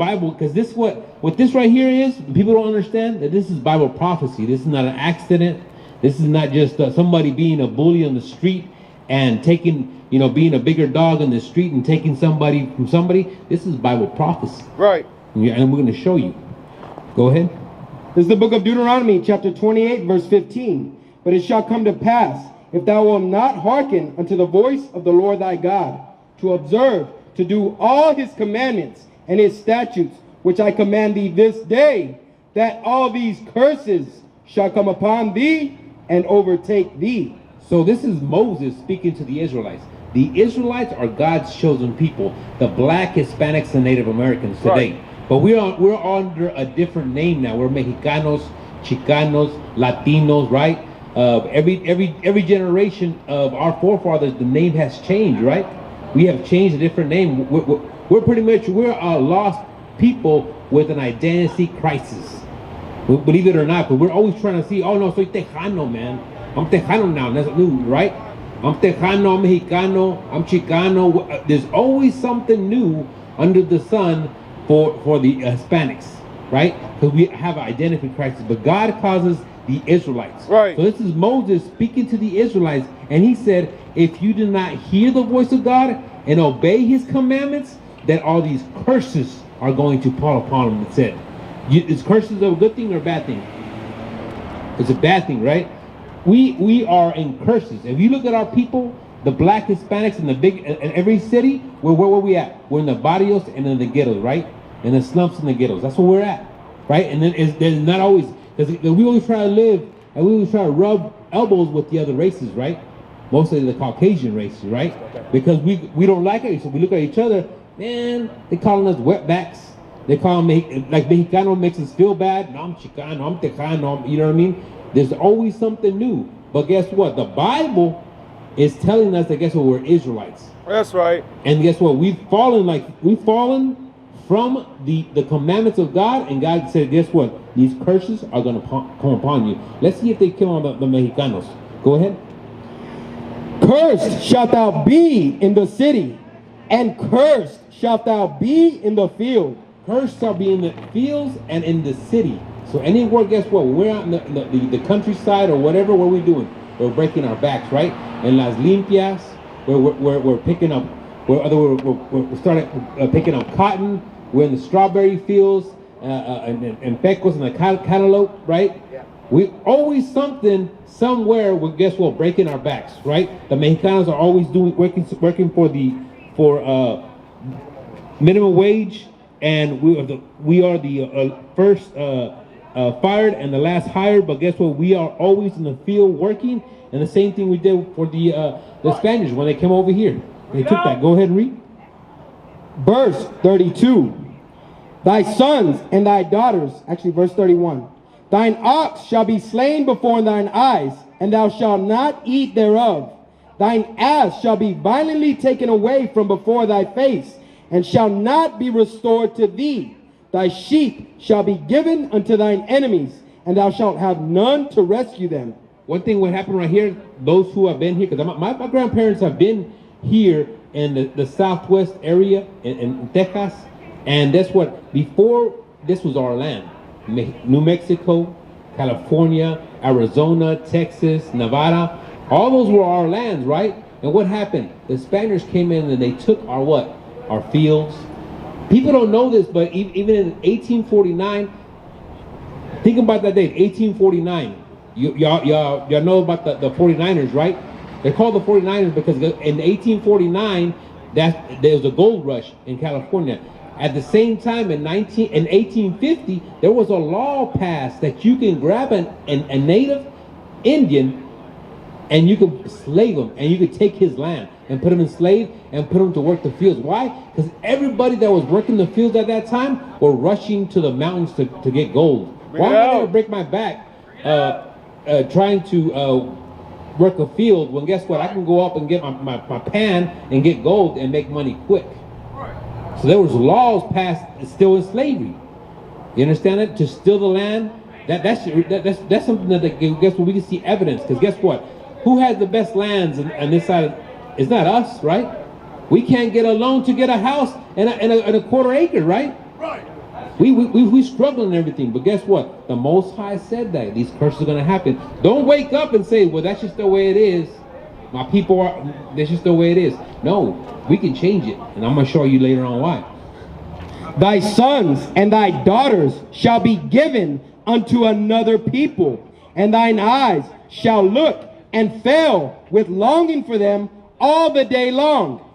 Bible, because this what this right here is. People don't understand that this is Bible prophecy. This is not an accident. This is not just somebody being a bully on the street and taking, being a bigger dog on the street and taking somebody from somebody. This is Bible prophecy. Right. And we're going to show you. Go ahead. This is the book of Deuteronomy, chapter 28, verse 15. But it shall come to pass, if thou wilt not hearken unto the voice of the Lord thy God, to observe, to do all his commandments and his statutes, which I command thee this day, that all these curses shall come upon thee and overtake thee. So this is Moses speaking to the Israelites. The Israelites are God's chosen people, the black, Hispanics, and Native Americans today. Right. But we're under a different name now. We're Mexicanos, Chicanos, Latinos, right? Every generation of our forefathers, the name has changed, right? We have changed a different name. We're a lost people with an identity crisis. Believe it or not, but we're always trying to see, oh no, soy Tejano, man. I'm Tejano now, that's new, right? I'm Tejano, I'm Mexicano, I'm Chicano. There's always something new under the sun for the Hispanics, right? Because we have an identity crisis, but God causes the Israelites. Right. So this is Moses speaking to the Israelites, and he said, if you do not hear the voice of God and obey his commandments, that all these curses are going to fall upon them. It said, is curses a good thing or a bad thing? It's a bad thing, right? We are in curses. If you look at our people, the black Hispanics in every city, where we at? We're in the barrios and in the ghettos, right? In the slums and the ghettos. That's where we're at, right? And then there's not always, because we always try to live and we always try to rub elbows with the other races, right? Mostly the Caucasian races, right? Because we don't like it, so we look at each other. Man, they calling us wetbacks. They call them, like Mexicano makes us feel bad. No, I'm Chicano, I'm Tejano, you know what I mean? There's always something new. But guess what? The Bible is telling us that, guess what? We're Israelites. That's right. And guess what? We've fallen from the commandments of God, and God said, guess what? These curses are going to come upon you. Let's see if they kill all the Mexicanos. Go ahead. Cursed shalt thou be in the city, and cursed shalt thou be in the field. Cursed shall be in the fields and in the city. So anywhere, guess what? When we're out in the countryside or whatever, what are we doing? We're breaking our backs, right? In Las Limpias, we're picking up, we're starting picking up cotton. We're in the strawberry fields and pecos and the cantaloupe, right? Yeah. We always something somewhere. Guess what? Breaking our backs, right? The Mexicanos are always working for minimum wage, and we are the first fired and the last hired. But guess what? We are always in the field working, and the same thing we did for the Spaniards when they came over here. They took that. Go ahead and read. Verse 32. Thy sons and thy daughters, actually verse 31. Thine ox shall be slain before thine eyes, and thou shalt not eat thereof. Thine ass shall be violently taken away from before thy face, and shall not be restored to thee. Thy sheep shall be given unto thine enemies, and thou shalt have none to rescue them. One thing what happened right here, those who have been here, because my grandparents have been here in the southwest area in Texas, and that's what, before this was our land. New Mexico, California, Arizona, Texas, Nevada, all those were our lands, right? And what happened? The Spaniards came in and they took our what? Our fields. People don't know this, but even in 1849, think about that date, 1849. Y'all know about the 49ers, right? They're called the 49ers because in 1849, there was a gold rush in California. At the same time, in 1850, there was a law passed that you can grab a native Indian and you can slave him, and you could take his land and put him in slave and put him to work the fields. Why? Because everybody that was working the fields at that time were rushing to the mountains to get gold. Why am I going to break my back trying to work a field when, guess what? I can go up and get my pan and get gold and make money quick. So there was laws passed still in slavery. You understand it? To steal the land. That's something that guess what, we can see evidence. Because guess what? Who has the best lands on this side? It's not us, right? We can't get a loan to get a house and a quarter acre, right? Right. We struggle and everything, but guess what? The Most High said that these curses are going to happen. Don't wake up and say, well, that's just the way it is. My people are, that's just the way it is. No, we can change it, and I'm going to show you later on why. Thy sons and thy daughters shall be given unto another people, and thine eyes shall look and fail with longing for them all the day long.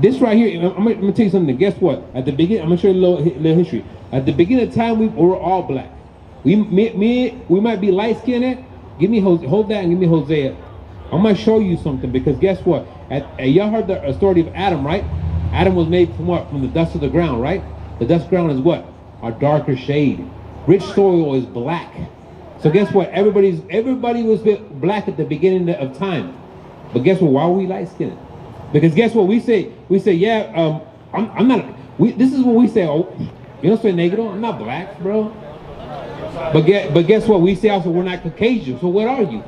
This right here, I'm going to tell you something. Guess what? At the beginning, I'm going to show you a little history. At the beginning of time, we were all black. We might be light-skinned. Give me hold that and give me Hosea. I'm going to show you something, because guess what? Y'all heard the story of Adam, right? Adam was made from what? From the dust of the ground, right? The dust ground is what? A darker shade. Rich soil is black. So guess what? Everybody was black at the beginning of time. But guess what? Why were we light-skinned? Because guess what? We say, yeah, I'm not, this is what we say, oh, you don't say negro, I'm not black, bro. But guess what? We say also we're not Caucasian, so what are you?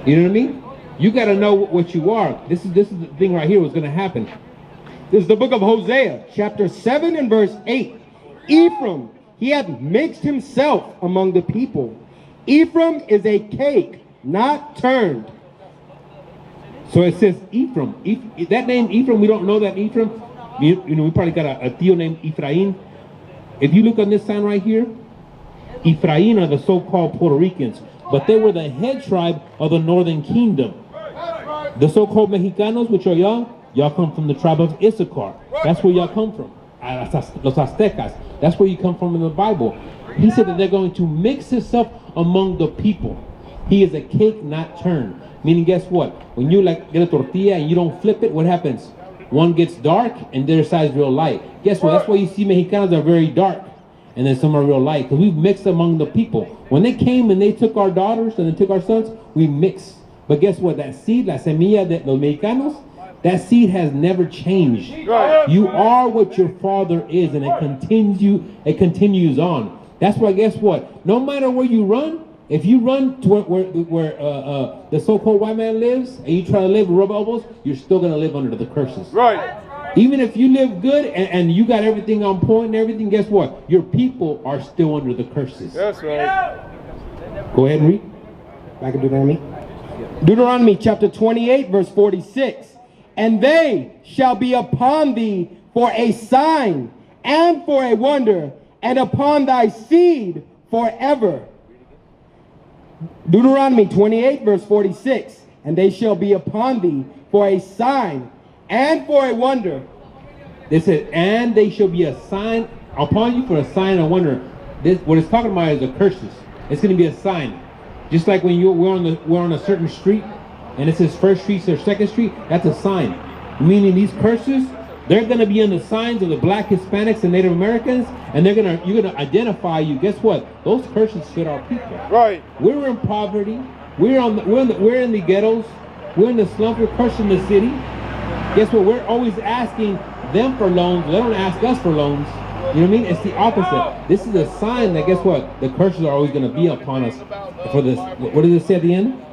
You know what I mean? You got to know what you are. This is the thing right here what's going to happen. This is the book of Hosea, chapter 7 and verse 8. Ephraim, he hath mixed himself among the people. Ephraim is a cake, not turned. So it says Ephraim. That name Ephraim, we don't know that Ephraim. We probably got a tío named Ephraim. If you look on this sign right here, Ephraim are the so-called Puerto Ricans, but they were the head tribe of the northern kingdom. The so-called Mexicanos, which are y'all come from the tribe of Issachar. That's where y'all come from. Los Aztecas. That's where you come from in the Bible. He said that they're going to mix himself among the people. He is a cake not turned. Meaning, guess what? When you get a tortilla and you don't flip it, what happens? One gets dark and their side's real light. Guess what? That's why you see Mexicanos are very dark and then some are real light, because we've mixed among the people. When they came and they took our daughters and they took our sons, we mixed. But guess what? That seed, la semilla de los Mexicanos, that seed has never changed. Right. You are what your father is, and it continues on. That's why, guess what? No matter where you run, if you run to where the so-called white man lives, and you try to live with rub elbows, you're still going to live under the curses. Right. Even if you live good and you got everything on point and everything, guess what? Your people are still under the curses. That's right. Go ahead and read. Back in Deuteronomy. Deuteronomy chapter 28, verse 46. And they shall be upon thee for a sign and for a wonder, and upon thy seed forever. Deuteronomy 28, verse 46. And they shall be upon thee for a sign and for a wonder. They said, and they shall be a sign upon you for a sign and wonder. This, what it's talking about is the curses. It's going to be a sign. Just like when we're on a certain street, and it says First Street or Second Street, that's a sign. Meaning these curses, they're going to be on the signs of the black, Hispanics, and Native Americans, and you're going to identify you. Guess what? Those curses fit our people. Right. We're in poverty. We're in the ghettos. We're in the slums. We're cursing the city. Guess what? We're always asking them for loans. They don't ask us for loans. You know what I mean? It's the opposite. This is a sign that, guess what? The curses are always going to be upon us for this. What does it say at the end?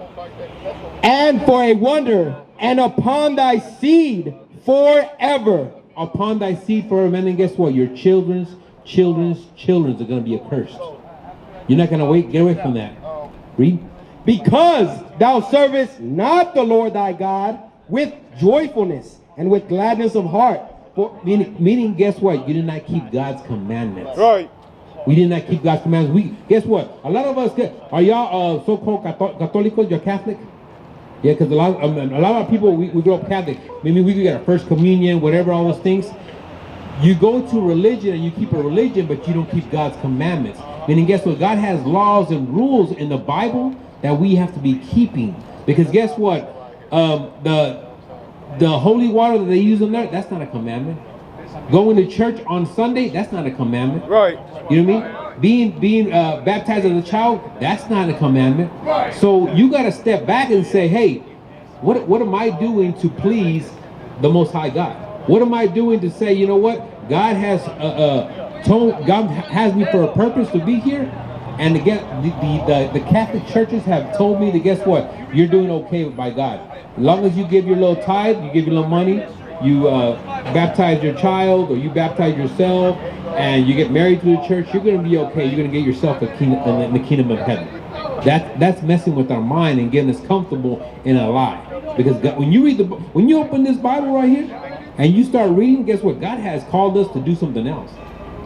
And for a wonder, and upon thy seed forever. Upon thy seed forever. And then guess what? Your children's are going to be accursed. You're not going to get away from that. Read. Because thou servest not the Lord thy God with joyfulness and with gladness of heart. Meaning, guess what? You did not keep God's commandments. Right. We did not keep God's commandments. Guess what? A lot of us are y'all so-called Católicos? You're Catholic? Yeah, because a lot of people, we grow up Catholic. Maybe we get our first communion, whatever, all those things. You go to religion and you keep a religion, but you don't keep God's commandments. Meaning, guess what? God has laws and rules in the Bible that we have to be keeping. Because guess what? The holy water that they use in there, that's not a commandment. Going to church on Sunday, that's not a commandment. Right. You know what I mean? Being baptized as a child, that's not a commandment. Right. So you got to step back and say, hey, what am I doing to please the Most High God? What am I doing to say, you know what? God has God has me for a purpose to be here. And again, the Catholic churches have told me that, guess what? You're doing okay by God. As long as you give your little tithe, you give your little money, baptize your child or you baptize yourself and you get married to the church, you're going to be okay. You're going to get yourself a kingdom in the kingdom of heaven. That's messing with our mind and getting us comfortable in a lie. Because God, when you open this Bible right here and you start reading, guess what? God has called us to do something else.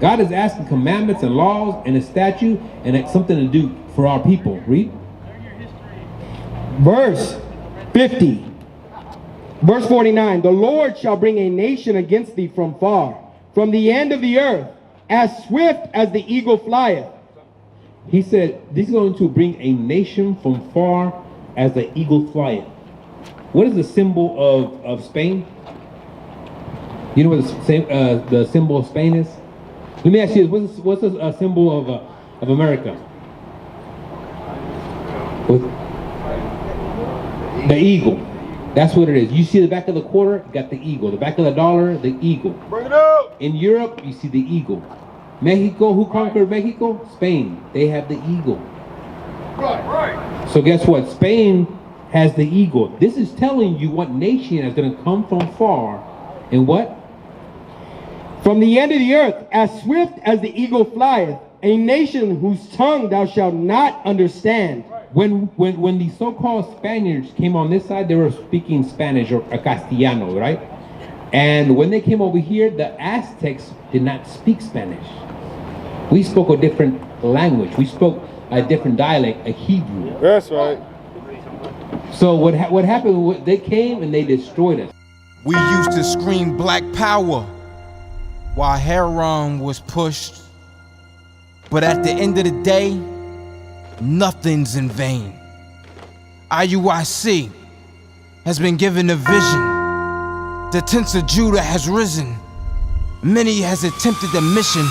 God is asking commandments and laws and a statute and it's something to do for our people. Read. Verse 50. Verse 49. The Lord shall bring a nation against thee from far, from the end of the earth, as swift as the eagle flieth. He said, this is going to bring a nation from far as the eagle flieth. What is the symbol of Spain? You know what the symbol of Spain is? Let me ask you this. What's a symbol of America? The eagle. That's what it is. You see the back of the quarter, you got the eagle. The back of the dollar, the eagle. Bring it up. In Europe, you see the eagle. Mexico, who conquered Mexico? Spain. They have the eagle. Right. So guess what? Spain has the eagle. This is telling you what nation is going to come from far and what? From the end of the earth, as swift as the eagle flieth, a nation whose tongue thou shalt not understand. When the so-called Spaniards came on this side, they were speaking Spanish or Castellano, right? And when they came over here, the Aztecs did not speak Spanish. We spoke a different language. We spoke a different dialect, a Hebrew. That's right. So what happened? They came and they destroyed us. We used to scream black power while Heron was pushed. But at the end of the day, nothing's in vain. IUIC has been given a vision. The tents of Judah has risen. Many has attempted the mission.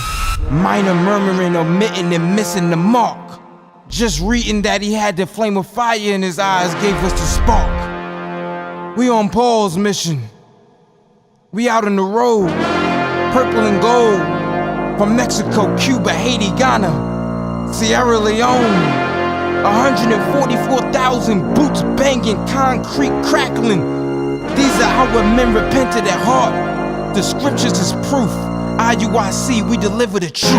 Minor murmuring, omitting, and missing the mark. Just reading that he had the flame of fire in his eyes gave us the spark. We on Paul's mission. We out on the road. Purple and gold. From Mexico, Cuba, Haiti, Ghana, Sierra Leone. 144,000 boots banging, concrete crackling. These are our men repented at heart. The scriptures is proof. IUIC, we deliver the truth.